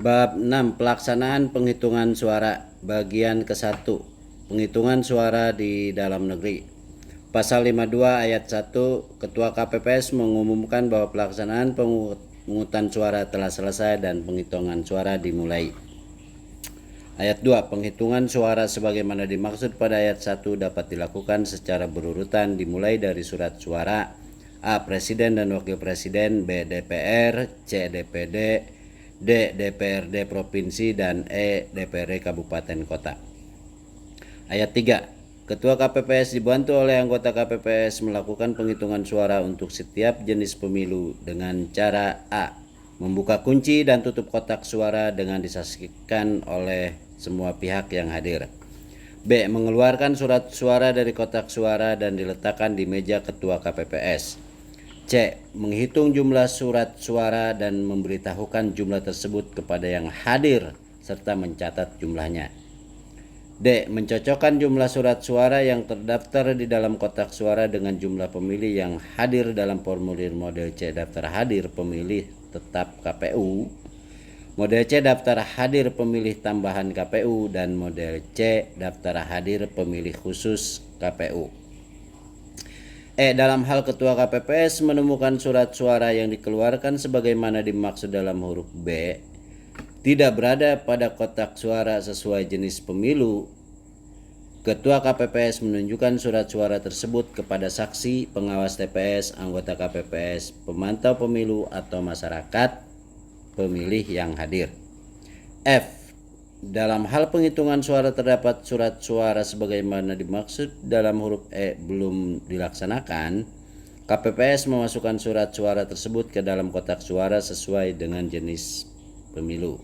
Bab 6. Pelaksanaan penghitungan suara. Bagian ke-1. Penghitungan suara di dalam negeri. Pasal 52 ayat 1, Ketua KPPS mengumumkan bahwa pelaksanaan pemungutan suara telah selesai dan penghitungan suara dimulai. Ayat 2. Penghitungan suara sebagaimana dimaksud pada ayat 1 dapat dilakukan secara berurutan dimulai dari surat suara A. Presiden dan Wakil Presiden, B. DPR, C. DPD, D. DPRD Provinsi, dan E. DPRD Kabupaten Kota. Ayat 3. Ketua KPPS dibantu oleh anggota KPPS melakukan penghitungan suara untuk setiap jenis pemilu dengan cara A. Membuka kunci dan tutup kotak suara dengan disaksikan oleh semua pihak yang hadir. B. Mengeluarkan surat suara dari kotak suara dan diletakkan di meja Ketua KPPS. C. Menghitung jumlah surat suara dan memberitahukan jumlah tersebut kepada yang hadir serta mencatat jumlahnya. D. Mencocokkan jumlah surat suara yang terdaftar di dalam kotak suara dengan jumlah pemilih yang hadir dalam formulir model C daftar hadir pemilih tetap KPU, model C daftar hadir pemilih tambahan KPU, dan model C daftar hadir pemilih khusus KPU. Dalam hal Ketua KPPS menemukan surat suara yang dikeluarkan sebagaimana dimaksud dalam huruf B tidak berada pada kotak suara sesuai jenis pemilu, Ketua KPPS menunjukkan surat suara tersebut kepada saksi, pengawas TPS, anggota KPPS, pemantau pemilu, atau masyarakat pemilih yang hadir. F. Dalam hal penghitungan suara terdapat surat suara sebagaimana dimaksud dalam huruf E belum dilaksanakan, KPPS memasukkan surat suara tersebut ke dalam kotak suara sesuai dengan jenis pemilu.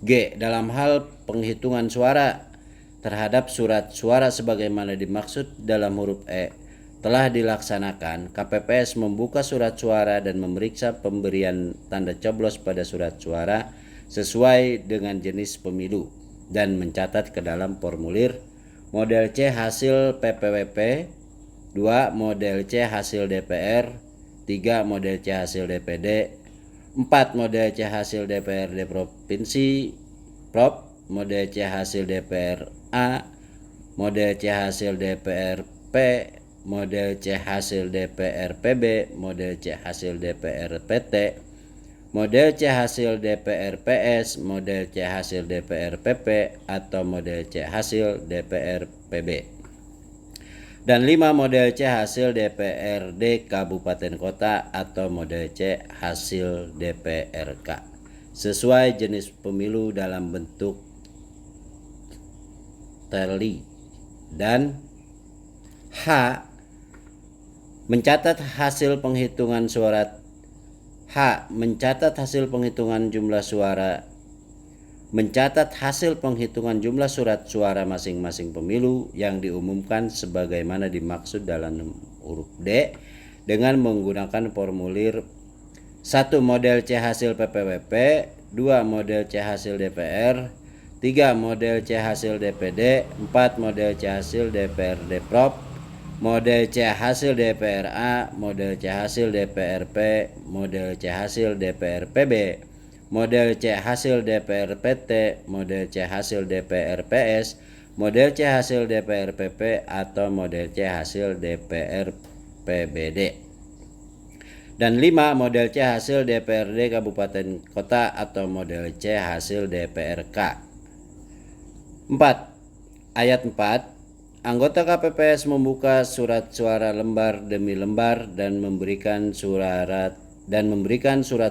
G. Dalam hal penghitungan suara terhadap surat suara sebagaimana dimaksud dalam huruf E telah dilaksanakan, KPPS membuka surat suara dan memeriksa pemberian tanda coblos pada surat suara sesuai dengan jenis pemilu dan mencatat ke dalam formulir model C hasil PPWP, 2. Model C hasil DPR, 3. Model C hasil DPD, 4. Model C hasil DPRD Provinsi Prop, model C hasil DPR A, model C hasil DPR P, model C hasil DPR PB, model C hasil DPR PT, model C hasil DPR PS, model C hasil DPR PP, atau model C hasil DPR PB. Dan 5. Model C hasil DPRD Kabupaten Kota atau model C hasil DPRK sesuai jenis pemilu dalam bentuk tally. Dan H. Mencatat hasil penghitungan suara. H. Mencatat hasil penghitungan jumlah suara. Mencatat hasil penghitungan jumlah surat suara masing-masing pemilu yang diumumkan sebagaimana dimaksud dalam huruf D dengan menggunakan formulir 1. Model C hasil PPWP, 2. Model C hasil DPR, 3. Model C hasil DPD, 4. Model C hasil DPRD Prop, model C hasil DPR A, model C hasil DPR P, model C hasil DPR PB, model C hasil DPR PT, model C hasil DPR PS, model C hasil DPR PP, atau model C hasil DPR PBD. Dan 5. Model C hasil DPRD Kabupaten Kota atau model C hasil DPRK. 4. Ayat 4. Anggota KPPS membuka surat suara lembar demi lembar dan memberikan surat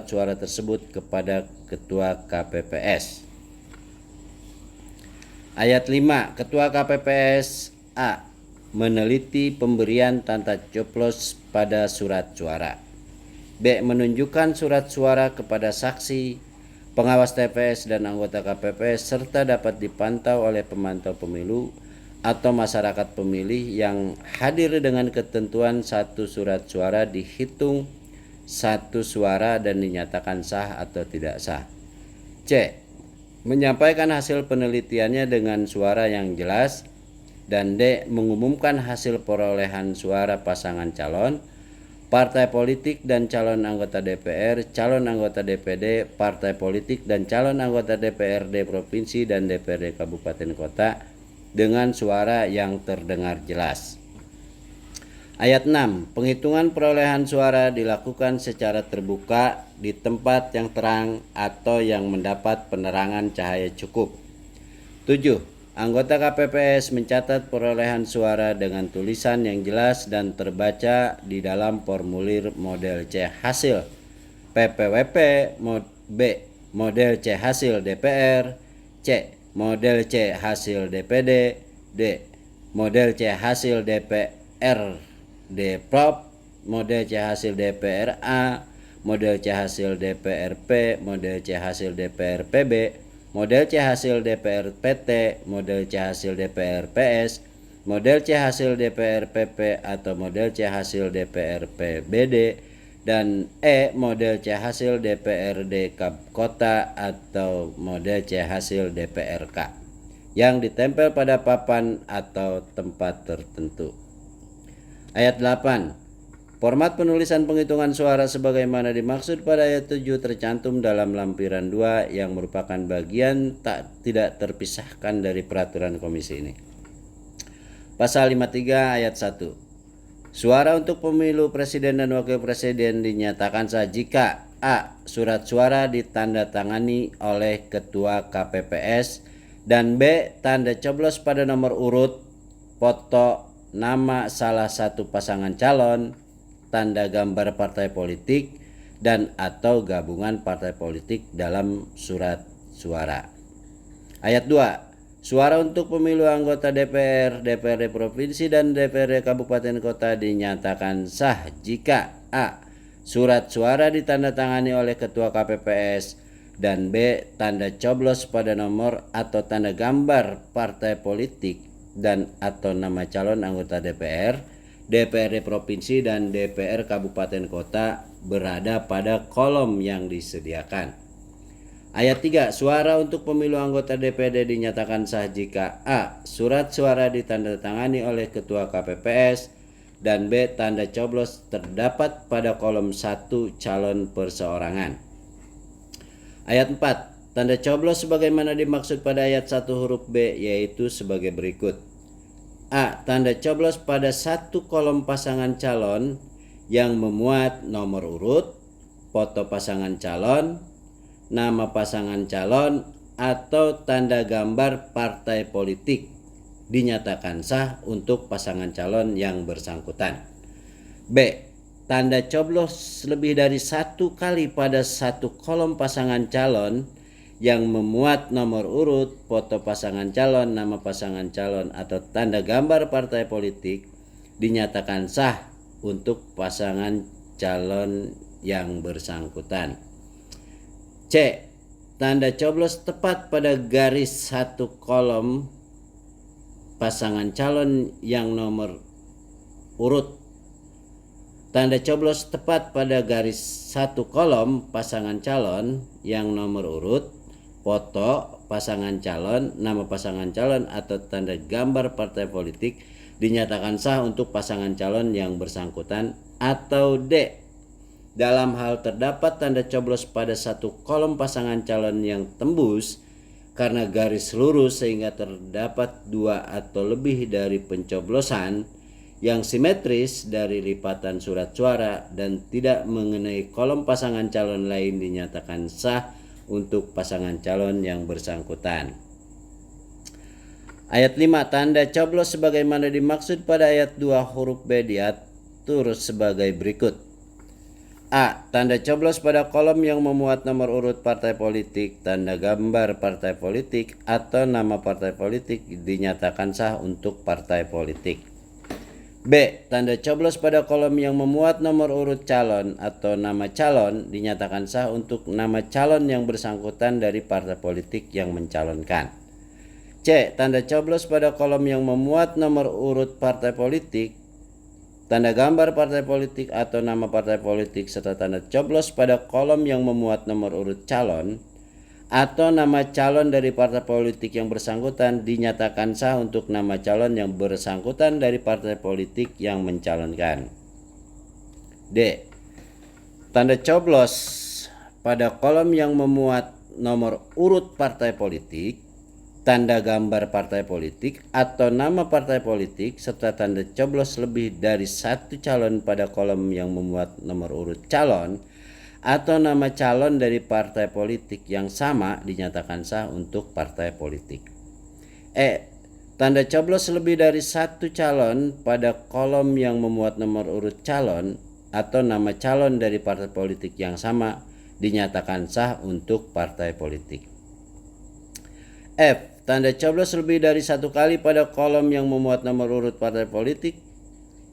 suara tersebut kepada Ketua KPPS. Ayat 5. Ketua KPPS A. Meneliti pemberian tanda coblos pada surat suara. B. Menunjukkan surat suara kepada saksi, pengawas TPS, dan anggota KPPS serta dapat dipantau oleh pemantau pemilu atau masyarakat pemilih yang hadir dengan ketentuan satu surat suara dihitung satu suara dan dinyatakan sah atau tidak sah. C. Menyampaikan hasil penelitiannya dengan suara yang jelas. Dan D. Mengumumkan hasil perolehan suara pasangan calon, partai politik dan calon anggota DPR, calon anggota DPD, partai politik dan calon anggota DPRD provinsi dan DPRD kabupaten kota dengan suara yang terdengar jelas. Ayat 6. Penghitungan perolehan suara dilakukan secara terbuka di tempat yang terang atau yang mendapat penerangan cahaya cukup. 7. Anggota KPPS mencatat perolehan suara dengan tulisan yang jelas dan terbaca di dalam formulir model C hasil PPWP, B. Model C hasil DPR, C. Model C hasil DPD, D. Model C hasil DPR Prop, model C hasil DPRA, model C hasil DPRP, model C hasil DPRPB, model C hasil DPRPT, model C hasil DPRPS, model C hasil DPRPP atau model C hasil DPRPBD, dan E. Model C hasil DPRD Kota atau model C hasil DPRK yang ditempel pada papan atau tempat tertentu. Ayat 8. Format penulisan penghitungan suara sebagaimana dimaksud pada ayat 7 tercantum dalam lampiran 2 yang merupakan bagian tidak terpisahkan dari peraturan komisi ini. Pasal 53 ayat 1. Suara untuk pemilu presiden dan wakil presiden dinyatakan sah jika A. Surat suara ditandatangani oleh ketua KPPS dan B. Tanda coblos pada nomor urut, foto, nama salah satu pasangan calon, tanda gambar partai politik, dan atau gabungan partai politik dalam surat suara. Ayat 2. Suara untuk pemilu anggota DPR, DPRD provinsi dan DPRD kabupaten kota dinyatakan sah jika A. Surat suara ditandatangani oleh ketua KPPS dan B. Tanda coblos pada nomor atau tanda gambar partai politik dan atau nama calon anggota DPR, DPRD provinsi dan DPR kabupaten kota berada pada kolom yang disediakan. Ayat 3. Suara untuk pemilu anggota DPD dinyatakan sah jika A. Surat suara ditandatangani oleh ketua KPPS dan B. Tanda coblos terdapat pada kolom 1 calon perseorangan. Ayat 4. Tanda coblos sebagaimana dimaksud pada ayat 1 huruf B yaitu sebagai berikut. A. Tanda coblos pada satu kolom pasangan calon yang memuat nomor urut, foto pasangan calon, nama pasangan calon, atau tanda gambar partai politik dinyatakan sah untuk pasangan calon yang bersangkutan. B. Tanda coblos lebih dari satu kali pada satu kolom pasangan calon yang memuat nomor urut, foto pasangan calon, nama pasangan calon, atau tanda gambar partai politik dinyatakan sah untuk pasangan calon yang bersangkutan. C. Tanda coblos tepat pada garis satu kolom pasangan calon yang nomor urut. Tanda coblos tepat pada garis satu kolom pasangan calon yang nomor urut, foto pasangan calon, nama pasangan calon, atau tanda gambar partai politik dinyatakan sah untuk pasangan calon yang bersangkutan. Atau D. Dalam hal terdapat tanda coblos pada satu kolom pasangan calon yang tembus karena garis lurus sehingga terdapat dua atau lebih dari pencoblosan yang simetris dari lipatan surat suara dan tidak mengenai kolom pasangan calon lain dinyatakan sah untuk pasangan calon yang bersangkutan. Ayat 5. Tanda coblos sebagaimana dimaksud pada ayat 2 huruf B diatur sebagai berikut. A. Tanda coblos pada kolom yang memuat nomor urut partai politik, tanda gambar partai politik, atau nama partai politik dinyatakan sah untuk partai politik. B. Tanda coblos pada kolom yang memuat nomor urut calon atau nama calon dinyatakan sah untuk nama calon yang bersangkutan dari partai politik yang mencalonkan. C. Tanda coblos pada kolom yang memuat nomor urut partai politik, tanda gambar partai politik atau nama partai politik serta tanda coblos pada kolom yang memuat nomor urut calon atau nama calon dari partai politik yang bersangkutan dinyatakan sah untuk nama calon yang bersangkutan dari partai politik yang mencalonkan. D. Tanda coblos pada kolom yang memuat nomor urut partai politik, tanda gambar partai politik atau nama partai politik, serta tanda coblos lebih dari satu calon pada kolom yang memuat nomor urut calon atau nama calon dari partai politik yang sama dinyatakan sah untuk partai politik. E. Tanda coblos lebih dari satu calon pada kolom yang memuat nomor urut calon atau nama calon dari partai politik yang sama dinyatakan sah untuk partai politik. F. Tanda coblos lebih dari satu kali pada kolom yang memuat nomor urut partai politik,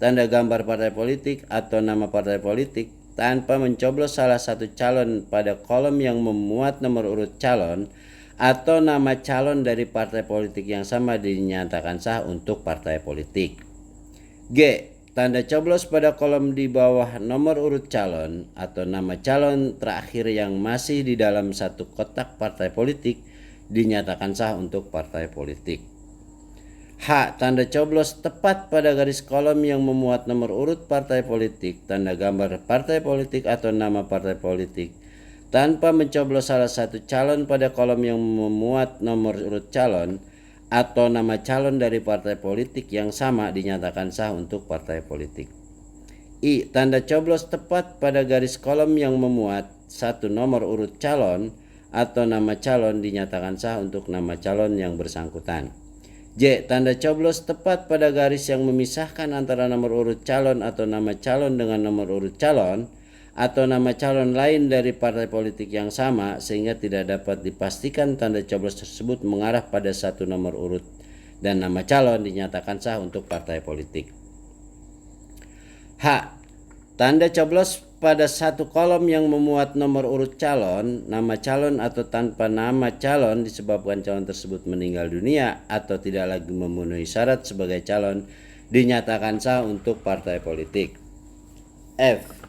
tanda gambar partai politik atau nama partai politik tanpa mencoblos salah satu calon pada kolom yang memuat nomor urut calon atau nama calon dari partai politik yang sama dinyatakan sah untuk partai politik. G. Tanda coblos pada kolom di bawah nomor urut calon atau nama calon terakhir yang masih di dalam satu kotak partai politik dinyatakan sah untuk partai politik. H. Tanda coblos tepat pada garis kolom yang memuat nomor urut partai politik, tanda gambar partai politik atau nama partai politik tanpa mencoblos salah satu calon pada kolom yang memuat nomor urut calon atau nama calon dari partai politik yang sama dinyatakan sah untuk partai politik. I. Tanda coblos tepat pada garis kolom yang memuat satu nomor urut calon atau nama calon dinyatakan sah untuk nama calon yang bersangkutan. J. Tanda coblos tepat pada garis yang memisahkan antara nomor urut calon atau nama calon dengan nomor urut calon atau nama calon lain dari partai politik yang sama sehingga tidak dapat dipastikan tanda coblos tersebut mengarah pada satu nomor urut dan nama calon dinyatakan sah untuk partai politik. H. Tanda coblos pada satu kolom yang memuat nomor urut calon, nama calon atau tanpa nama calon disebabkan calon tersebut meninggal dunia atau tidak lagi memenuhi syarat sebagai calon dinyatakan sah untuk partai politik. F.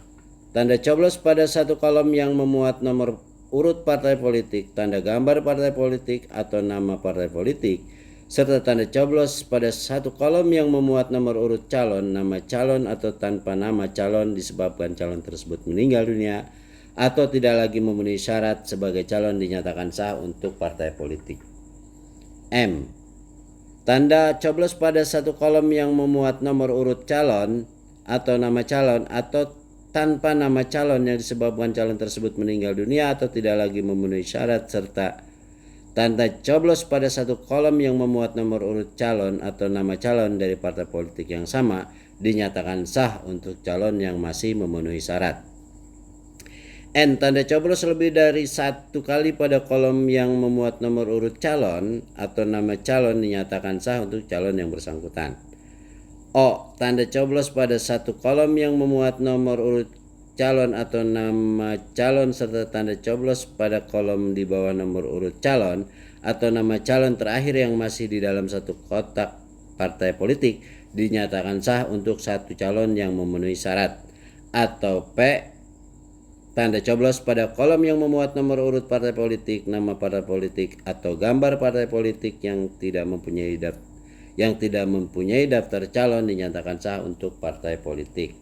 Tanda coblos pada satu kolom yang memuat nomor urut partai politik, tanda gambar partai politik atau nama partai politik, serta tanda coblos pada satu kolom yang memuat nomor urut calon, nama calon atau tanpa nama calon disebabkan calon tersebut meninggal dunia atau tidak lagi memenuhi syarat sebagai calon dinyatakan sah untuk partai politik. M. Tanda coblos pada satu kolom yang memuat nomor urut calon atau nama calon atau tanpa nama calon yang disebabkan calon tersebut meninggal dunia atau tidak lagi memenuhi syarat, serta tanda coblos pada satu kolom yang memuat nomor urut calon atau nama calon dari partai politik yang sama dinyatakan sah untuk calon yang masih memenuhi syarat. N. Tanda coblos lebih dari satu kali pada kolom yang memuat nomor urut calon atau nama calon dinyatakan sah untuk calon yang bersangkutan. O. Tanda coblos pada satu kolom yang memuat nomor urut calon atau nama calon serta tanda coblos pada kolom di bawah nomor urut calon atau nama calon terakhir yang masih di dalam satu kotak partai politik dinyatakan sah untuk satu calon yang memenuhi syarat. Atau P. Tanda coblos pada kolom yang memuat nomor urut partai politik, nama partai politik atau gambar partai politik yang tidak mempunyai daftar calon dinyatakan sah untuk partai politik.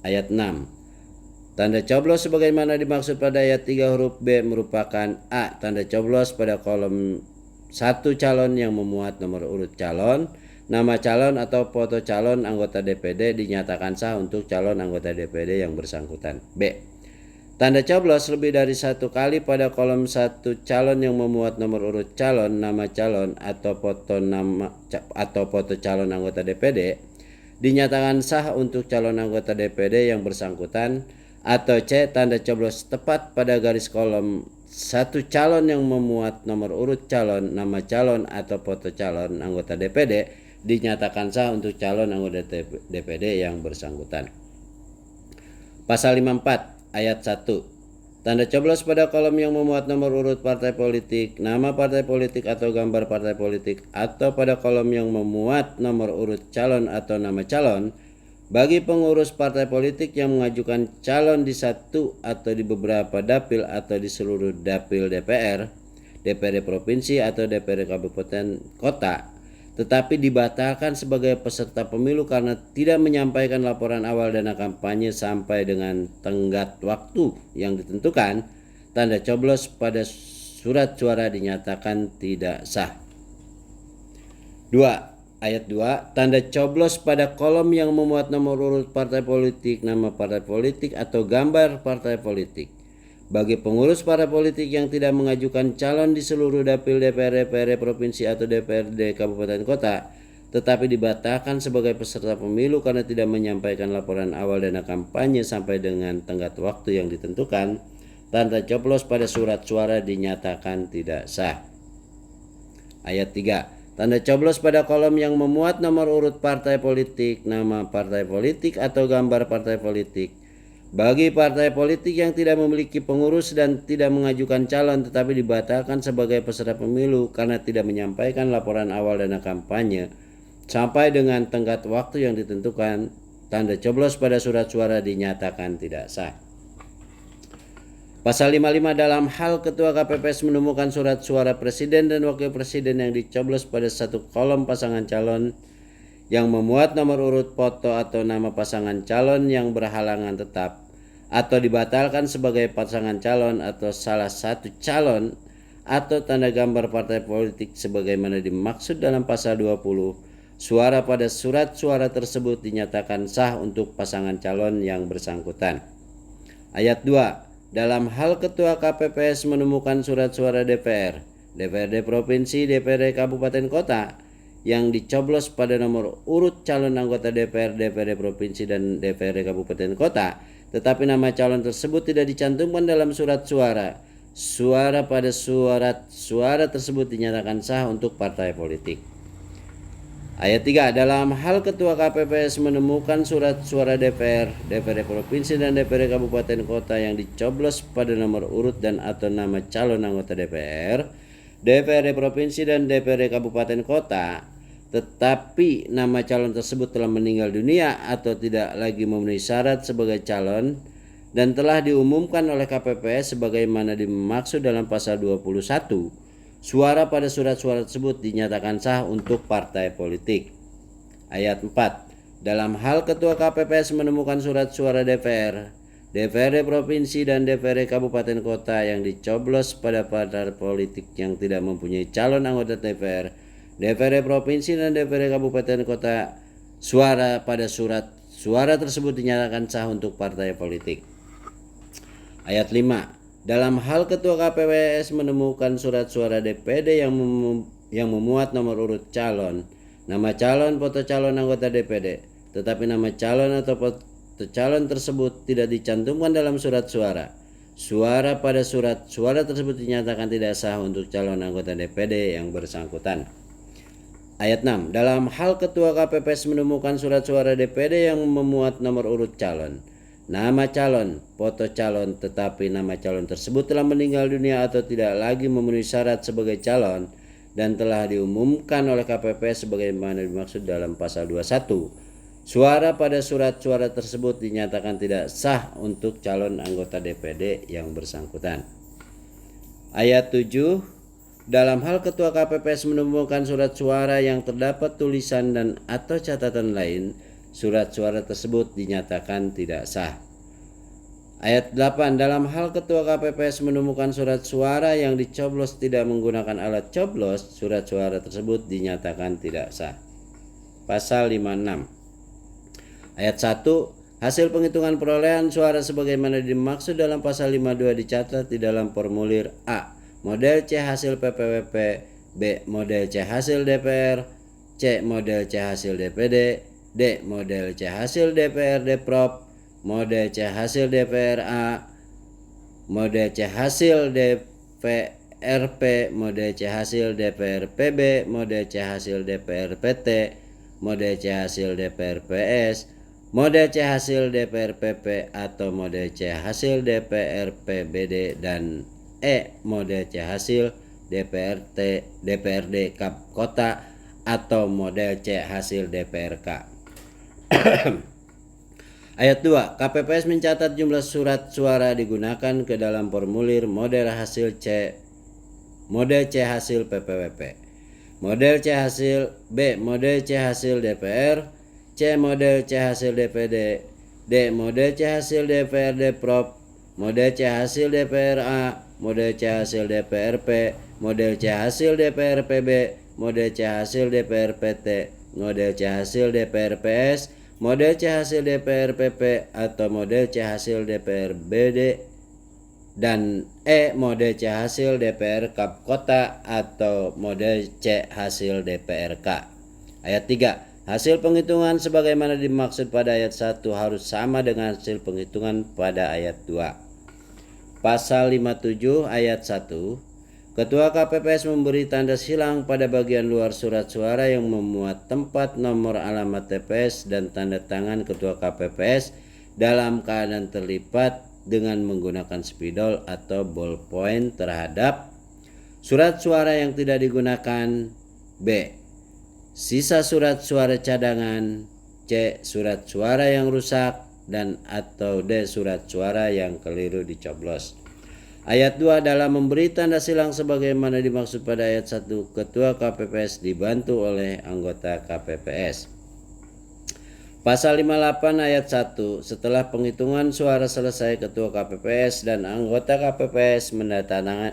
Ayat 6. Tanda coblos sebagaimana dimaksud pada ayat 3 huruf B merupakan A. Tanda coblos pada kolom satu calon yang memuat nomor urut calon, nama calon atau foto calon anggota DPD dinyatakan sah untuk calon anggota DPD yang bersangkutan. B. Tanda coblos lebih dari satu kali pada kolom satu calon yang memuat nomor urut calon, nama calon atau foto calon anggota DPD dinyatakan sah untuk calon anggota DPD yang bersangkutan. Atau C. Tanda coblos tepat pada garis kolom satu calon yang memuat nomor urut calon, nama calon atau foto calon anggota DPD dinyatakan sah untuk calon anggota DPD yang bersangkutan. Pasal 54 ayat 1. Tanda coblos pada kolom yang memuat nomor urut partai politik, nama partai politik atau gambar partai politik, atau pada kolom yang memuat nomor urut calon atau nama calon bagi pengurus partai politik yang mengajukan calon di satu atau di beberapa dapil atau di seluruh dapil DPR, DPRD provinsi atau DPRD kabupaten kota, tetapi dibatalkan sebagai peserta pemilu karena tidak menyampaikan laporan awal dana kampanye sampai dengan tenggat waktu yang ditentukan, tanda coblos pada surat suara dinyatakan tidak sah. 2. Ayat 2. Tanda coblos pada kolom yang memuat nomor urut partai politik, nama partai politik, atau gambar partai politik. Bagi pengurus partai politik yang tidak mengajukan calon di seluruh dapil DPR, DPRD provinsi atau DPRD kabupaten kota, tetapi dibatalkan sebagai peserta pemilu karena tidak menyampaikan laporan awal dana kampanye sampai dengan tenggat waktu yang ditentukan, tanda coblos pada surat suara dinyatakan tidak sah. Ayat 3. Tanda coblos pada kolom yang memuat nomor urut partai politik, nama partai politik, atau gambar partai politik. Bagi partai politik yang tidak memiliki pengurus dan tidak mengajukan calon tetapi dibatalkan sebagai peserta pemilu karena tidak menyampaikan laporan awal dana kampanye sampai dengan tenggat waktu yang ditentukan, tanda coblos pada surat suara dinyatakan tidak sah. Pasal 55 dalam hal ketua KPPS menemukan surat suara presiden dan wakil presiden yang dicoblos pada satu kolom pasangan calon yang memuat nomor urut foto atau nama pasangan calon yang berhalangan tetap atau dibatalkan sebagai pasangan calon atau salah satu calon atau tanda gambar partai politik sebagaimana dimaksud dalam pasal 20, suara pada surat suara tersebut dinyatakan sah untuk pasangan calon yang bersangkutan. Ayat 2. Dalam hal ketua KPPS menemukan surat suara DPR, DPRD provinsi, DPRD kabupaten kota yang dicoblos pada nomor urut calon anggota DPR, DPRD provinsi, dan DPRD kabupaten kota, tetapi nama calon tersebut tidak dicantumkan dalam surat suara, suara pada surat suara tersebut dinyatakan sah untuk partai politik. Ayat 3. Dalam hal ketua KPPS menemukan surat suara DPR, DPRD provinsi, dan DPRD kabupaten kota yang dicoblos pada nomor urut dan atau nama calon anggota DPR, DPRD provinsi, dan DPRD kabupaten kota, tetapi nama calon tersebut telah meninggal dunia atau tidak lagi memenuhi syarat sebagai calon dan telah diumumkan oleh KPPS sebagaimana dimaksud dalam pasal 21, suara pada surat suara tersebut dinyatakan sah untuk partai politik. Ayat 4. Dalam hal ketua KPPS menemukan surat suara DPR, DPRD provinsi, dan DPRD kabupaten kota yang dicoblos pada partai politik yang tidak mempunyai calon anggota DPR, DPRD provinsi, dan DPRD kabupaten kota, suara pada surat suara tersebut dinyatakan sah untuk partai politik. Ayat 5. Dalam hal ketua KPPS menemukan surat suara DPD yang memuat nomor urut calon, nama calon, foto calon anggota DPD, tetapi nama calon atau foto calon tersebut tidak dicantumkan dalam surat suara, suara pada surat suara tersebut dinyatakan tidak sah untuk calon anggota DPD yang bersangkutan. Ayat 6. Dalam hal ketua KPPS menemukan surat suara DPD yang memuat nomor urut calon, nama calon, foto calon, tetapi nama calon tersebut telah meninggal dunia atau tidak lagi memenuhi syarat sebagai calon dan telah diumumkan oleh KPPS sebagaimana dimaksud dalam pasal 21, suara pada surat suara tersebut dinyatakan tidak sah untuk calon anggota DPD yang bersangkutan. Ayat 7. Dalam hal ketua KPPS menemukan surat suara yang terdapat tulisan dan atau catatan lain, surat suara tersebut dinyatakan tidak sah. Ayat 8. Dalam hal ketua KPPS menemukan surat suara yang dicoblos tidak menggunakan alat coblos, surat suara tersebut dinyatakan tidak sah. Pasal 56. Ayat 1. Hasil penghitungan perolehan suara sebagaimana dimaksud dalam pasal 52 dicatat di dalam formulir A. Model C hasil PPWP, B. Model C hasil DPR, C. Model C hasil DPD, D. Model C hasil DPRD Prop, Model C hasil DPRA, Model C hasil DPRP, Model C hasil DPRPB, Model C hasil DPRPT, Model C hasil DPRPS, Model C hasil DPRPP atau Model C hasil DPRPBD, dan E. Model C hasil DPRD Kota atau Model C hasil DPRK. Ayat 2. KPPS mencatat jumlah surat suara digunakan ke dalam formulir model C hasil PPWP. Model C hasil B. Model C hasil DPR. C. Model C hasil DPD. D. Model C hasil DPRD Prop. Model C hasil DPRA. Model C hasil DPRP. Model C hasil DPRPB. Model C hasil DPRPT. Model C hasil DPRPS. Model C hasil DPRPP atau model C hasil DPRBD. Dan E. Model C hasil DPR Kap Kota atau model C hasil DPRK. Ayat 3. Hasil penghitungan sebagaimana dimaksud pada ayat 1 harus sama dengan hasil penghitungan pada ayat 2. Pasal 57 ayat 1. Ketua KPPS memberi tanda silang pada bagian luar surat suara yang memuat tempat, nomor, alamat TPS dan tanda tangan Ketua KPPS dalam keadaan terlipat dengan menggunakan spidol atau ballpoint terhadap surat suara yang tidak digunakan. B. Sisa surat suara cadangan. C. Surat suara yang rusak dan atau D. Surat suara yang keliru dicoblos. Ayat 2. Dalam memberi tanda silang sebagaimana dimaksud pada ayat 1, Ketua KPPS dibantu oleh anggota KPPS. Pasal 58 ayat 1. Setelah penghitungan suara selesai, Ketua KPPS dan anggota KPPS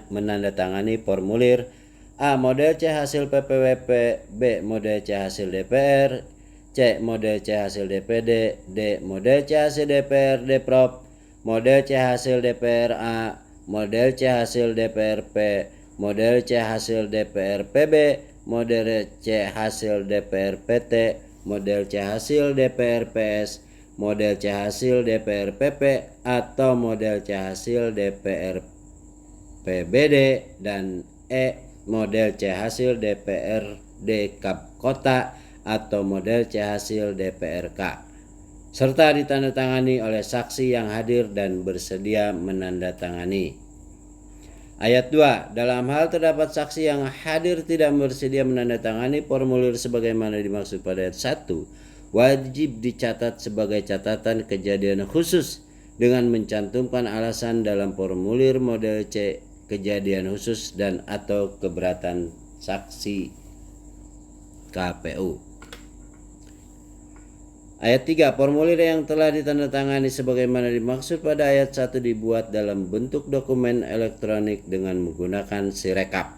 menandatangani formulir A. Model C hasil PPWP. B. Model C hasil DPR. C. Model C hasil DPD. D. Model C hasil DPRD Prop. Model C hasil DPRA. Model C hasil DPRP. Model C hasil DPRPB. Model C hasil DPRPT. Model C hasil DPRPS. Model C hasil DPRPP atau model C hasil DPRPBD. Dan E. Model C hasil DPRD Kap Kota atau model C hasil DPRK, serta ditandatangani oleh saksi yang hadir dan bersedia menandatangani. Ayat 2. Dalam hal terdapat saksi yang hadir tidak bersedia menandatangani formulir sebagaimana dimaksud pada ayat 1, wajib dicatat sebagai catatan kejadian khusus dengan mencantumkan alasan dalam formulir model C kejadian khusus dan atau keberatan saksi KPU. Ayat 3. Formulir yang telah ditandatangani sebagaimana dimaksud pada ayat 1 dibuat dalam bentuk dokumen elektronik dengan menggunakan Sirekap.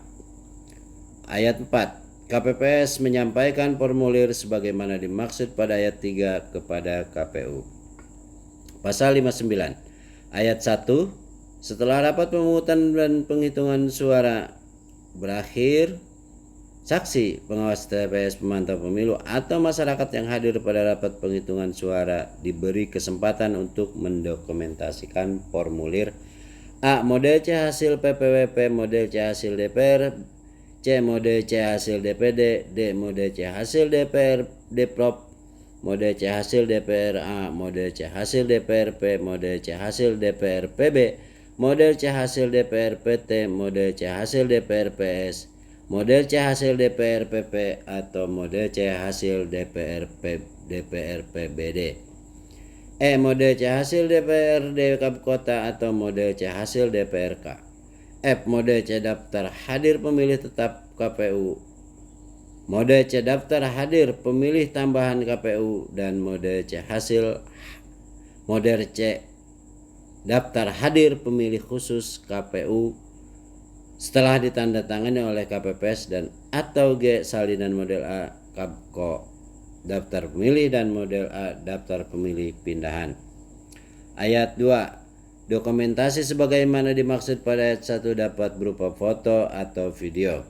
Ayat 4. KPPS menyampaikan formulir sebagaimana dimaksud pada ayat 3 kepada KPU. Pasal 59 ayat 1. Setelah rapat pemungutan dan penghitungan suara berakhir, saksi, pengawas TPS, pemantau pemilu, atau masyarakat yang hadir pada rapat penghitungan suara diberi kesempatan untuk mendokumentasikan formulir A. Model C hasil PPWP. Model C hasil DPR. C. Model C hasil DPD. D. Model C hasil DPRD Prop. Model C hasil DPRA. Model C hasil DPRP. Model C hasil DPRPB. Model C hasil DPRPT. Model C hasil DPRPS. Model C hasil DPRPP atau model C hasil DPRPBD. E. Model C hasil DPRD Kap Kota atau model C hasil DPRK. F. Model C daftar hadir pemilih tetap KPU. Model C daftar hadir pemilih tambahan KPU dan model C daftar hadir pemilih khusus KPU setelah ditandatangani oleh KPPS dan atau G. Salinan model A Kapko daftar pemilih dan model A daftar pemilih pindahan. Ayat 2. Dokumentasi sebagaimana dimaksud pada ayat 1 dapat berupa foto atau video.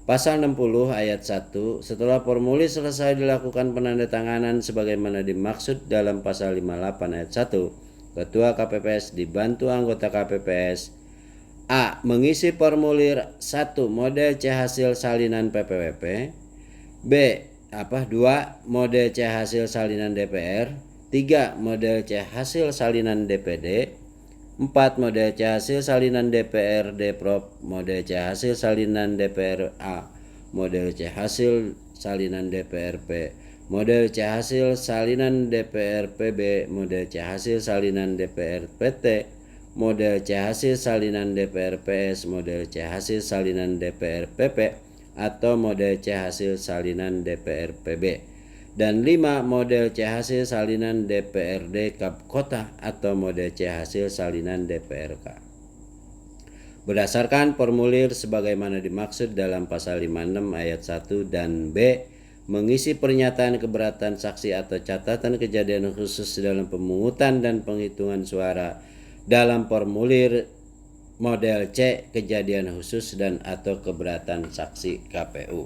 Pasal 60 ayat 1. Setelah formulir selesai dilakukan penandatanganan sebagaimana dimaksud dalam pasal 58 ayat 1. Ketua KPPS dibantu anggota KPPS A. Mengisi formulir 1. Model C hasil salinan PPWP. B. 2. Model C hasil salinan DPR. 3. Model C hasil salinan DPD. 4. Model C hasil salinan DPRD Prop. Model C hasil salinan DPRA. Model C hasil salinan DPRP. Model C hasil salinan DPRPB. Model C hasil salinan DPRPT. Model C hasil salinan DPRPS. Model C hasil salinan DPRPP. atau model C hasil salinan DPR PB. Dan 5. Model C hasil salinan DPRD Kap Kota atau model C hasil salinan DPRK. Berdasarkan formulir sebagaimana dimaksud dalam pasal 56 ayat 1 dan B, mengisi pernyataan keberatan saksi atau catatan kejadian khusus dalam pemungutan dan penghitungan suara dalam formulir model C kejadian khusus dan atau keberatan saksi KPU.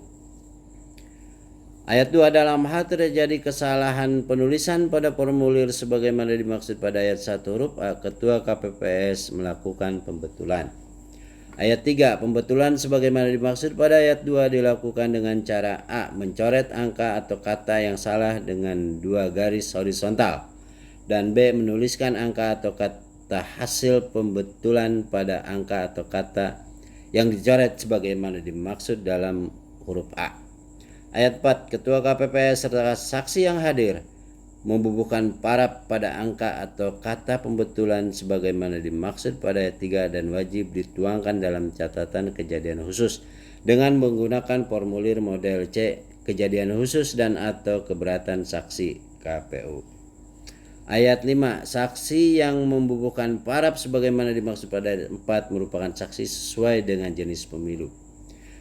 Ayat 2, dalam hal terjadi kesalahan penulisan pada formulir sebagaimana dimaksud pada ayat 1 huruf A, Ketua KPPS melakukan pembetulan. Ayat 3, pembetulan sebagaimana dimaksud pada ayat 2 dilakukan dengan cara A. Mencoret angka atau kata yang salah dengan 2 garis horizontal, dan B. Menuliskan angka atau kata hasil pembetulan pada angka atau kata yang dicoret sebagaimana dimaksud dalam huruf A. Ayat 4, Ketua KPPS serta saksi yang hadir membubuhkan paraf pada angka atau kata pembetulan sebagaimana dimaksud pada ayat 3 dan wajib dituangkan dalam catatan kejadian khusus dengan menggunakan formulir model C kejadian khusus dan atau keberatan saksi KPU. Ayat 5, saksi yang membubuhkan paraf sebagaimana dimaksud pada ayat 4 merupakan saksi sesuai dengan jenis pemilu.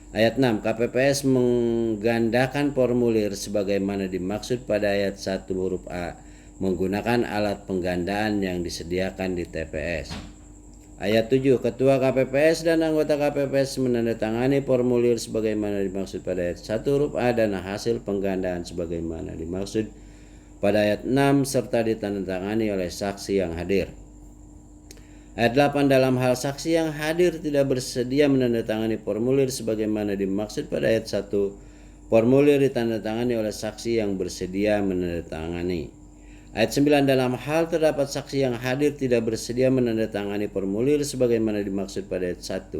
Ayat 6, KPPS menggandakan formulir sebagaimana dimaksud pada ayat 1 huruf A menggunakan alat penggandaan yang disediakan di TPS. Ayat 7, Ketua KPPS dan anggota KPPS menandatangani formulir sebagaimana dimaksud pada ayat 1 huruf A dan hasil penggandaan sebagaimana dimaksud pada ayat 6 serta ditandatangani oleh saksi yang hadir. Ayat 8, dalam hal saksi yang hadir tidak bersedia menandatangani formulir sebagaimana dimaksud pada ayat 1, formulir ditandatangani oleh saksi yang bersedia menandatangani. Ayat 9, dalam hal terdapat saksi yang hadir tidak bersedia menandatangani formulir sebagaimana dimaksud pada ayat 1,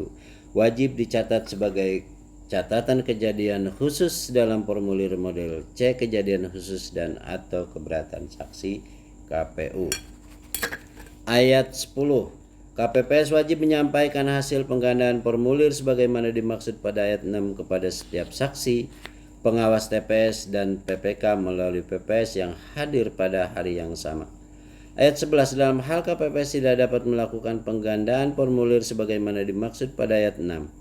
wajib dicatat sebagai catatan kejadian khusus dalam formulir model C kejadian khusus dan atau keberatan saksi KPU. Ayat 10, KPPS wajib menyampaikan hasil penggandaan formulir sebagaimana dimaksud pada ayat 6 kepada setiap saksi, pengawas TPS dan PPK melalui PPS yang hadir pada hari yang sama. Ayat 11, dalam hal KPPS tidak dapat melakukan penggandaan formulir sebagaimana dimaksud pada ayat 6,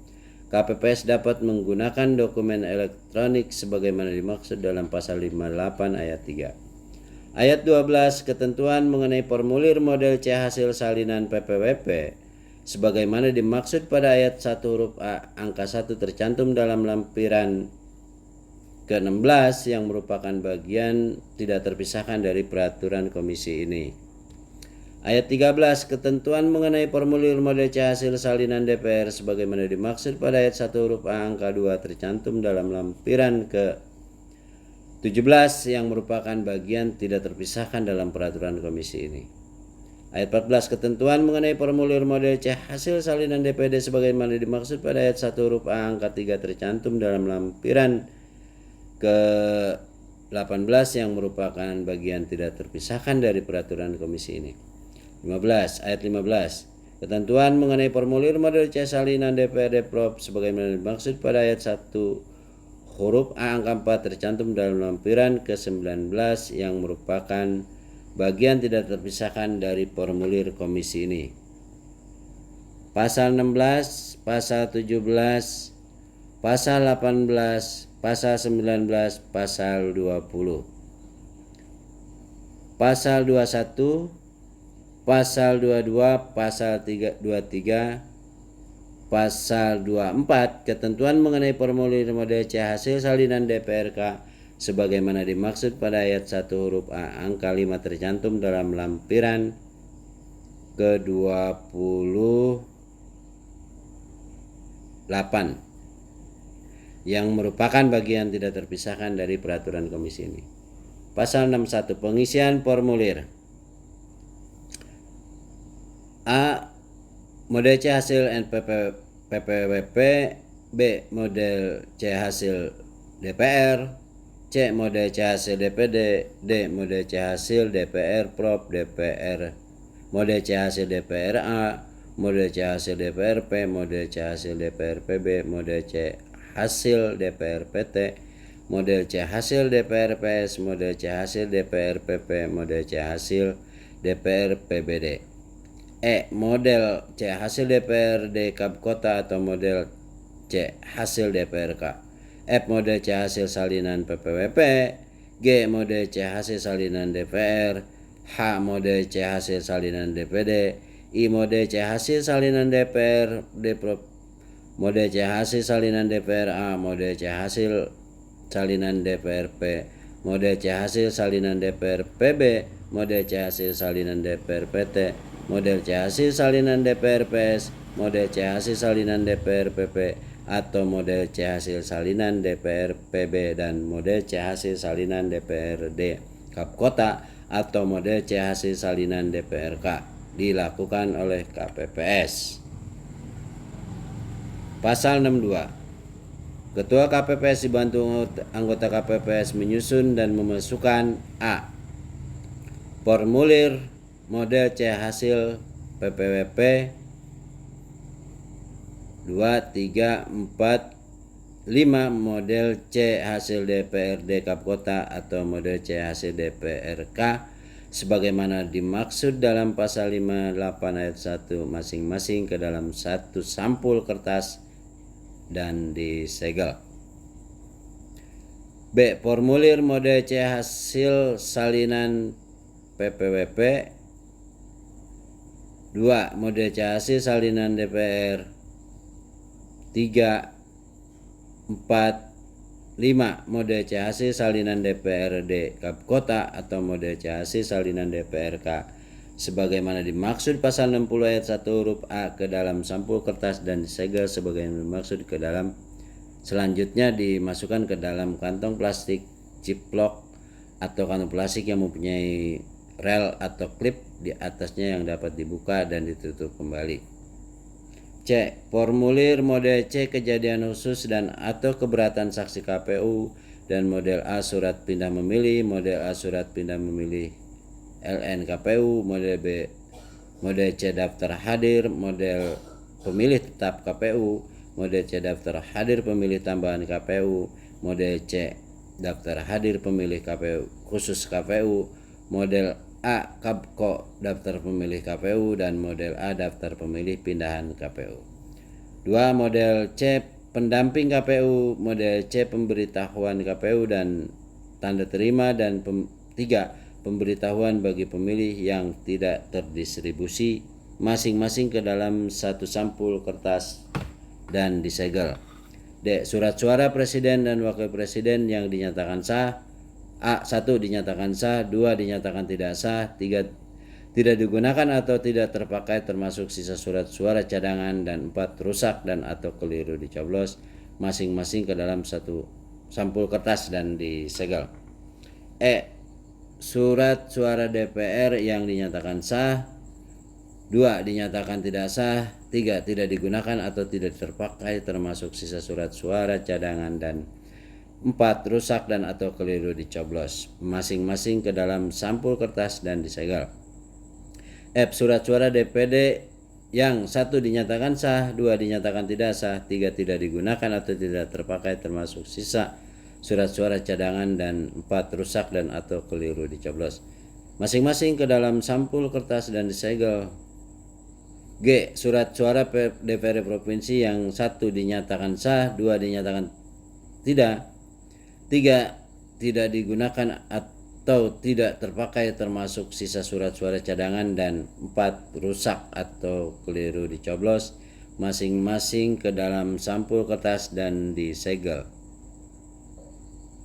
KPPS dapat menggunakan dokumen elektronik sebagaimana dimaksud dalam pasal 58 ayat 3. Ayat 12, ketentuan mengenai formulir model C hasil salinan PPWP sebagaimana dimaksud pada ayat 1 huruf A angka 1 tercantum dalam lampiran ke-16 yang merupakan bagian tidak terpisahkan dari peraturan komisi ini. Ayat 13, ketentuan mengenai formulir model C hasil salinan DPR sebagaimana dimaksud pada ayat 1 huruf A angka 2 tercantum dalam lampiran ke-17 yang merupakan bagian tidak terpisahkan dalam peraturan komisi ini. Ayat 14, ketentuan mengenai formulir model C hasil salinan DPD sebagaimana dimaksud pada ayat 1 huruf A angka 3 tercantum dalam lampiran ke-18 yang merupakan bagian tidak terpisahkan dari peraturan komisi ini. 15, ayat 15, ketentuan mengenai formulir model C salinan DPRD Prop sebagaimana dimaksud pada ayat 1 huruf A angka 4 tercantum dalam lampiran ke-19 yang merupakan bagian tidak terpisahkan dari formulir komisi ini. Pasal 16, pasal 17, pasal 18, pasal 19, pasal 20. Pasal 21, pasal 22, pasal 23, pasal 24, ketentuan mengenai formulir model C hasil salinan DPRK sebagaimana dimaksud pada ayat 1 huruf A angka 5 tercantum dalam lampiran ke-28 yang merupakan bagian tidak terpisahkan dari peraturan komisi ini. Pasal 61, pengisian formulir. A. Model C hasil PPWP, B. Model C hasil DPR, C. Model C hasil DPD, D. Model C hasil DPR Prop DPR, Model C hasil DPRA, Model C hasil DPRP, Model C hasil DPR PB, Model C hasil DPR PT, model C hasil DPR PS, model C hasil DPR PP, model C hasil DPR PBD. E. Model C hasil DPRD Kab Kota atau model C hasil DPRK. F. Model C hasil salinan PPWP. G. Model C hasil salinan DPR. H. Model C hasil salinan DPD. I. Model C hasil salinan DPR model C hasil salinan DPR A. Model C hasil salinan DPR P, model C hasil salinan DPR PB, model C hasil salinan DPR PT, model C hasil salinan DPR PS, model C hasil salinan DPR PP, atau model C hasil salinan DPR PB dan model C hasil salinan DPRD Kab Kota atau model C hasil salinan DPRK dilakukan oleh KPPS. Pasal 62. Ketua KPPS dibantu anggota KPPS menyusun dan memasukkan A. Formulir model C hasil PPWP 2, 3, 4, 5 model C hasil DPRD Kab Kota atau model C hasil DPRK sebagaimana dimaksud dalam pasal 58 ayat 1 masing-masing ke dalam satu sampul kertas dan disegel. B. Formulir model C hasil salinan PPWP 2. Model C hasil salinan DPR 3, 4, 5 model C hasil salinan DPRD Kab Kota atau model C hasil salinan DPRK sebagaimana dimaksud pasal 60 ayat 1 huruf A ke dalam sampul kertas dan disegel sebagaimana dimaksud ke dalam selanjutnya dimasukkan ke dalam kantong plastik Ziplock atau kantong plastik yang mempunyai rel atau klip di atasnya yang dapat dibuka dan ditutup kembali. C. Formulir model C kejadian khusus dan atau keberatan saksi KPU dan model A surat pindah memilih, model A surat pindah memilih LN KPU, model B model C daftar hadir, model pemilih tetap KPU, model C daftar hadir pemilih tambahan KPU, model C daftar hadir pemilih KPU khusus KPU, model A Kabko daftar pemilih KPU dan model A daftar pemilih pindahan KPU. 2. Model C pendamping KPU, model C pemberitahuan KPU dan tanda terima dan 3. Pemberitahuan bagi pemilih yang tidak terdistribusi masing-masing ke dalam satu sampul kertas dan disegel. D. Surat suara presiden dan wakil presiden yang dinyatakan sah. A. 1. Dinyatakan sah, 2. Dinyatakan tidak sah, 3. Tidak digunakan atau tidak terpakai termasuk sisa surat suara cadangan, dan 4. Rusak dan atau keliru dicoblos masing-masing ke dalam satu sampul kertas dan disegel. E. Surat suara DPR yang dinyatakan sah, 2. Dinyatakan tidak sah, 3. Tidak digunakan atau tidak terpakai termasuk sisa surat suara cadangan, dan 4. Rusak dan atau keliru dicoblos masing-masing ke dalam sampul kertas dan disegel. F. Surat suara DPD yang 1. Dinyatakan sah, 2. Dinyatakan tidak sah, 3. Tidak digunakan atau tidak terpakai termasuk sisa surat suara cadangan, dan 4. Rusak dan atau keliru dicoblos masing-masing ke dalam sampul kertas dan disegel. G. Surat suara DPRD provinsi yang 1. Dinyatakan sah, 2. Dinyatakan tidak, 3. Tidak digunakan atau tidak terpakai termasuk sisa surat suara cadangan, dan 4. Rusak atau keliru dicoblos masing-masing ke dalam sampul kertas dan disegel.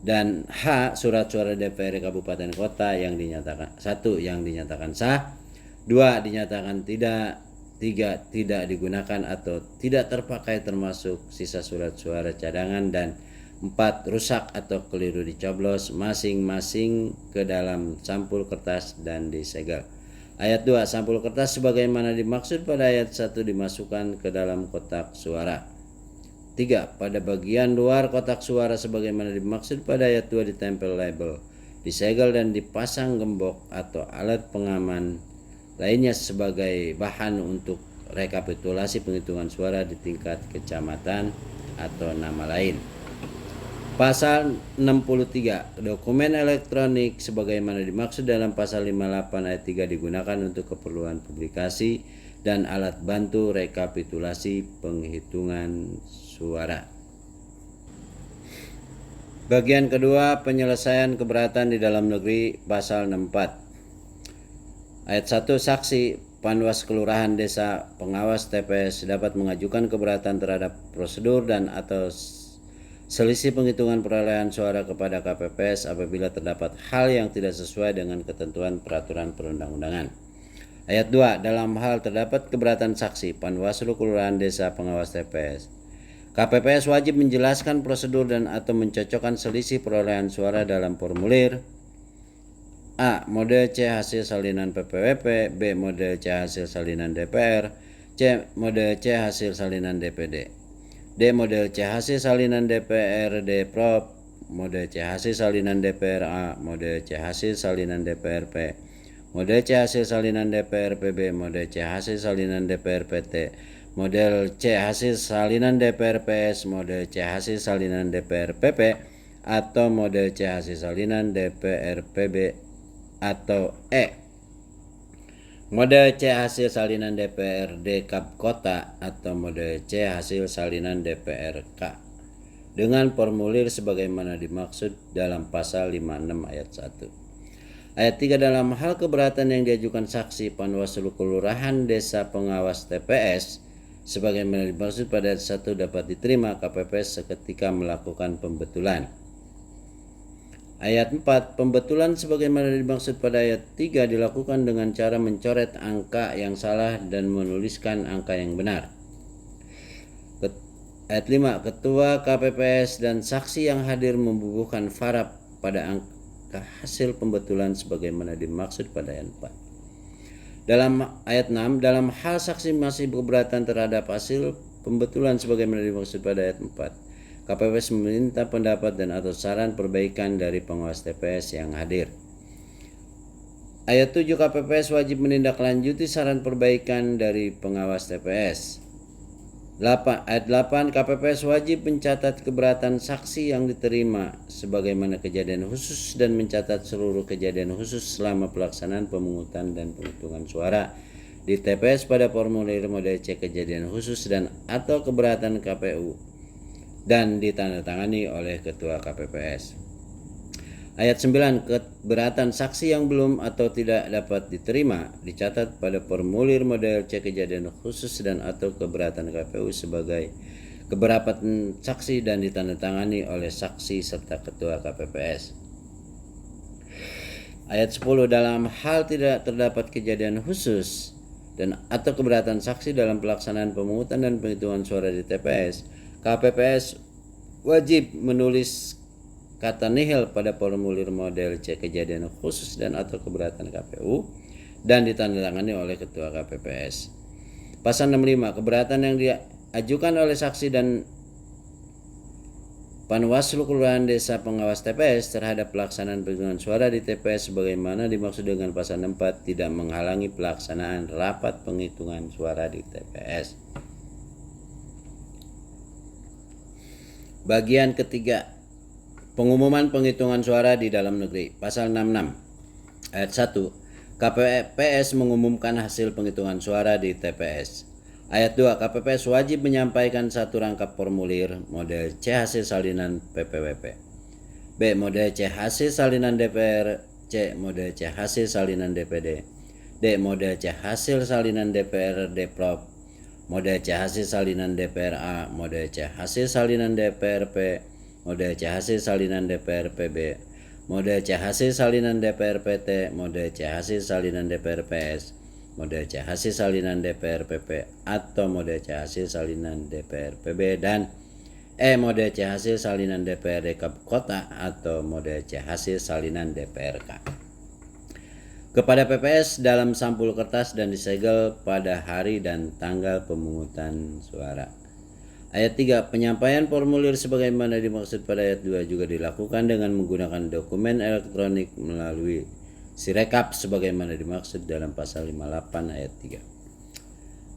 Dan H. Surat suara DPR Kabupaten Kota yang dinyatakan 1. Yang dinyatakan sah, 2. Dinyatakan tidak, 3. Tidak digunakan atau tidak terpakai termasuk sisa surat suara cadangan, dan 4. Rusak atau keliru dicoblos masing-masing ke dalam sampul kertas dan disegel. Ayat 2. Sampul kertas sebagaimana dimaksud pada ayat 1 dimasukkan ke dalam kotak suara. 3. Pada bagian luar kotak suara sebagaimana dimaksud pada ayat 2 ditempel label, disegel dan dipasang gembok atau alat pengaman lainnya sebagai bahan untuk rekapitulasi penghitungan suara di tingkat kecamatan atau nama lain. Pasal 63, dokumen elektronik sebagaimana dimaksud dalam pasal 58 ayat 3 digunakan untuk keperluan publikasi dan alat bantu rekapitulasi penghitungan suara. Bagian kedua, penyelesaian keberatan di dalam negeri, pasal 64. Ayat 1, saksi, Panwas Kelurahan Desa, pengawas TPS dapat mengajukan keberatan terhadap prosedur dan atau selisih penghitungan perolehan suara kepada KPPS apabila terdapat hal yang tidak sesuai dengan ketentuan peraturan perundang-undangan. Ayat 2, dalam hal terdapat keberatan saksi, Panwaslu Kelurahan Desa, pengawas TPS, KPPS wajib menjelaskan prosedur dan atau mencocokkan selisih perolehan suara dalam formulir A. Model C hasil salinan PPWP, B. Model C hasil salinan DPR, C. Model C hasil salinan DPD, D. Model C hasil salinan DPRD Prop, Model C hasil salinan DPRA, Model C hasil salinan DPRP, Model C hasil salinan DPRPB, Model C hasil salinan DPRPT, Model C hasil salinan DPRPS, Model C hasil salinan DPRPP, atau Model C hasil salinan DPRPB, atau E. Model C hasil salinan DPRD Kap Kota, atau Model C hasil salinan DPRK dengan formulir sebagaimana dimaksud dalam pasal 56 ayat 1. Ayat 3, dalam hal keberatan yang diajukan saksi, Panwaslu Kelurahan Desa, pengawas TPS sebagaimana dimaksud pada ayat 1 dapat diterima KPPS seketika melakukan pembetulan. Ayat 4, pembetulan sebagaimana dimaksud pada ayat 3 dilakukan dengan cara mencoret angka yang salah dan menuliskan angka yang benar. Ayat 5, ketua KPPS dan saksi yang hadir membubuhkan farap pada angka hasil pembetulan sebagaimana dimaksud pada ayat 4. Dalam ayat 6, dalam hal saksi masih keberatan terhadap hasil pembetulan sebagaimana dimaksud pada ayat 4, KPPS meminta pendapat dan atau saran perbaikan dari pengawas TPS yang hadir. Ayat 7, KPPS wajib menindaklanjuti saran perbaikan dari pengawas TPS. Ayat 8, KPPS wajib mencatat keberatan saksi yang diterima sebagaimana kejadian khusus dan mencatat seluruh kejadian khusus selama pelaksanaan pemungutan dan penghitungan suara di TPS pada formulir model C kejadian khusus dan atau keberatan KPU dan ditandatangani oleh ketua KPPS. Ayat 9, keberatan saksi yang belum atau tidak dapat diterima dicatat pada formulir model C kejadian khusus dan atau keberatan KPU sebagai keberatan saksi dan ditandatangani oleh saksi serta ketua KPPS. Ayat 10, dalam hal tidak terdapat kejadian khusus dan atau keberatan saksi dalam pelaksanaan pemungutan dan penghitungan suara di TPS, KPPS wajib menulis kata nihil pada formulir model C kejadian khusus dan atau keberatan KPU dan ditandatangani oleh ketua KPPS. Pasal 65, keberatan yang diajukan oleh saksi dan Panwaslu Kelurahan Desa, pengawas TPS terhadap pelaksanaan penghitungan suara di TPS sebagaimana dimaksud dengan pasal 64 tidak menghalangi pelaksanaan rapat penghitungan suara di TPS. Bagian ketiga, pengumuman penghitungan suara di dalam negeri, pasal 66 ayat 1, KPPS mengumumkan hasil penghitungan suara di TPS. Ayat 2, KPPS wajib menyampaikan satu rangkap formulir model C hasil salinan PPWP, B. Model C hasil salinan DPR, C. Model C hasil salinan DPD, D. Model C hasil salinan DPRD Prop, Model C hasil salinan DPRA, Model C hasil salinan DPRP, Model C hasil salinan DPRPB, Model C hasil salinan DPRPT, Model C hasil salinan DPRPS, Model C hasil salinan DPRPP atau Model C hasil salinan DPRPB, dan E. Model C hasil salinan DPRD Kota atau Model C hasil salinan DPRK kepada PPS dalam sampul kertas dan disegel pada hari dan tanggal pemungutan suara. Ayat 3, penyampaian formulir sebagaimana dimaksud pada ayat 2 juga dilakukan dengan menggunakan dokumen elektronik melalui Sirekap sebagaimana dimaksud dalam pasal 58 ayat 3.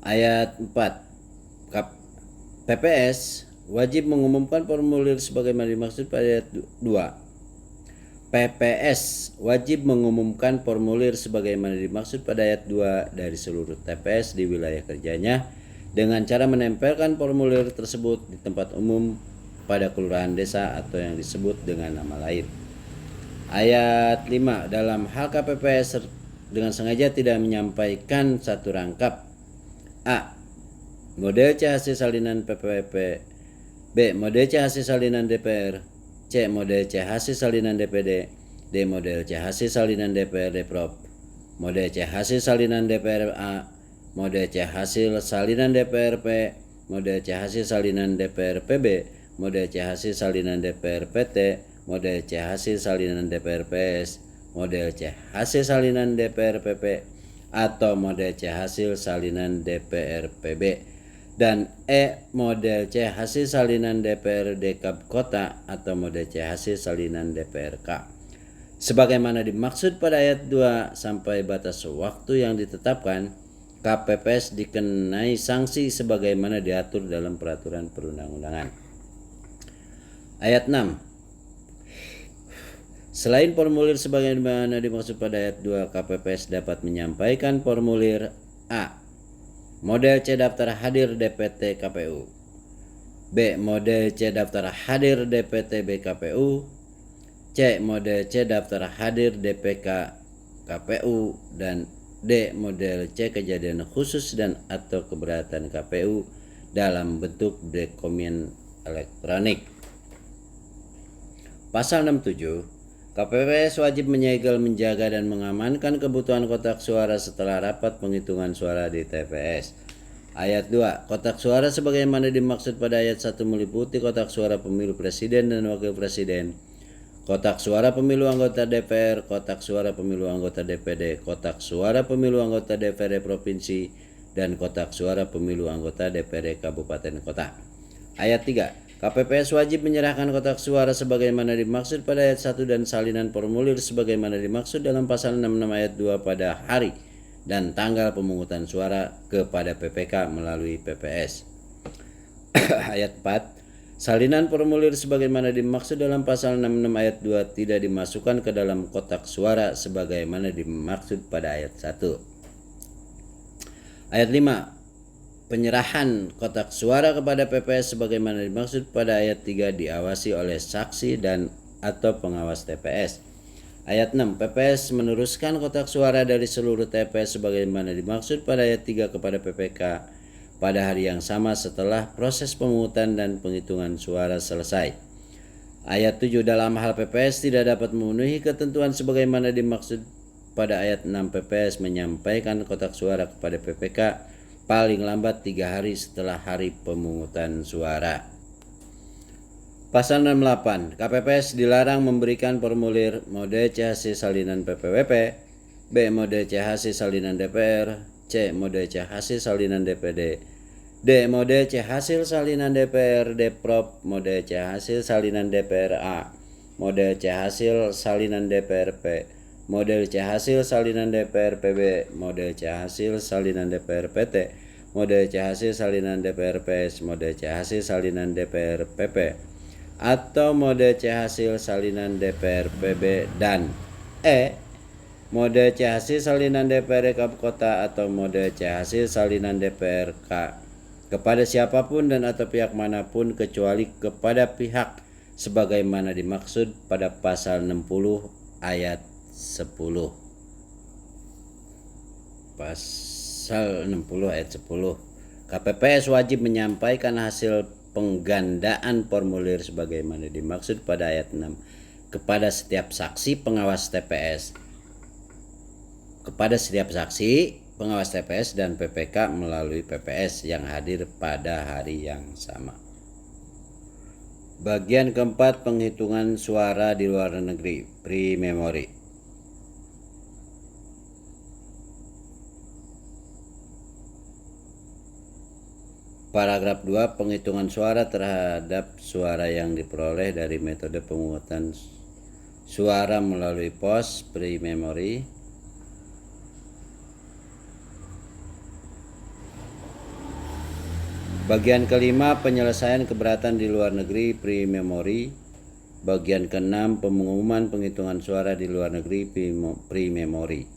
Ayat 4, PPS wajib mengumumkan formulir sebagaimana dimaksud pada ayat 2. PPS wajib mengumumkan formulir sebagaimana dimaksud pada ayat 2 dari seluruh TPS di wilayah kerjanya dengan cara menempelkan formulir tersebut di tempat umum pada kelurahan desa atau yang disebut dengan nama lain. Ayat 5. Dalam hal KPPS dengan sengaja tidak menyampaikan satu rangkap: A. Model C hasil salinan PPWP, B. Model C hasil salinan DPR, C. Model C hasil salinan DPD, D. Model C hasil salinan DPRD Prop, Model C hasil salinan DPR A, Model C hasil salinan DPRP, Model C hasil salinan DPRPB, Model C hasil salinan DPRPT, Model C hasil salinan DPRPS, Model C hasil salinan DPRPP, atau Model C hasil salinan DPRPB. Dan E. Model C hasil salinan DPRD Kab Kota atau Model C hasil salinan DPRK. Sebagaimana dimaksud pada ayat 2 sampai batas waktu yang ditetapkan, KPPS dikenai sanksi sebagaimana diatur dalam peraturan perundang-undangan. Ayat 6. Selain formulir sebagaimana dimaksud pada ayat 2, KPPS dapat menyampaikan formulir A. Model C daftar hadir DPT KPU, B. Model C daftar hadir DPT BKPU, C. Model C daftar hadir DPK KPU, dan D. Model C kejadian khusus dan atau keberatan KPU dalam bentuk dokumen elektronik. Pasal 67. KPPS wajib menyegel, menjaga, dan mengamankan kebutuhan kotak suara setelah rapat penghitungan suara di TPS. Ayat 2. Kotak suara sebagaimana dimaksud pada ayat 1 meliputi kotak suara pemilu presiden dan wakil presiden, kotak suara pemilu anggota DPR, kotak suara pemilu anggota DPD, kotak suara pemilu anggota DPRD provinsi, dan kotak suara pemilu anggota DPRD kabupaten kota. Ayat 3. KPPS wajib menyerahkan kotak suara sebagaimana dimaksud pada ayat 1 dan salinan formulir sebagaimana dimaksud dalam pasal 66 ayat 2 pada hari dan tanggal pemungutan suara kepada PPK melalui PPS. Ayat 4. Salinan formulir sebagaimana dimaksud dalam pasal 66 ayat 2 tidak dimasukkan ke dalam kotak suara sebagaimana dimaksud pada ayat 1. Ayat 5. Penyerahan kotak suara kepada PPS sebagaimana dimaksud pada ayat 3 diawasi oleh saksi dan atau pengawas TPS. Ayat 6. PPS meneruskan kotak suara dari seluruh TPS sebagaimana dimaksud pada ayat 3 kepada PPK pada hari yang sama setelah proses pemungutan dan penghitungan suara selesai. Ayat 7. Dalam hal PPS tidak dapat memenuhi ketentuan sebagaimana dimaksud pada ayat 6, PPS menyampaikan kotak suara kepada PPK paling lambat 3 hari setelah hari pemungutan suara. Pasal 68. KPPS dilarang memberikan formulir model C hasil salinan PPWP, B. Model C hasil salinan DPR, C. Model C hasil salinan DPD, D. Model C hasil salinan DPRD Prop, Model C hasil salinan DPRA, Model C hasil salinan DPRP, Model C hasil salinan DPRPB, Model C hasil salinan DPRPT, Model C hasil salinan DPRPS, Model C hasil salinan DPRPP, atau Model C hasil salinan DPRPB, dan E. Model C hasil salinan DPRD Kab Kota atau Model C hasil salinan DPRK kepada siapapun dan atau pihak manapun kecuali kepada pihak sebagaimana dimaksud pada pasal 60 ayat 10. Pasal 60 ayat 10. KPPS wajib menyampaikan hasil penggandaan formulir sebagaimana dimaksud pada ayat 6 kepada setiap saksi pengawas TPS, dan PPK melalui PPS yang hadir pada hari yang sama. Bagian keempat, penghitungan suara di luar negeri, pre-memory. Paragraf 2. Penghitungan suara terhadap suara yang diperoleh dari metode pemungutan suara melalui pos pre-memory. Bagian kelima, penyelesaian keberatan di luar negeri pre-memori. Bagian keenam, pengumuman penghitungan suara di luar negeri pre-memori.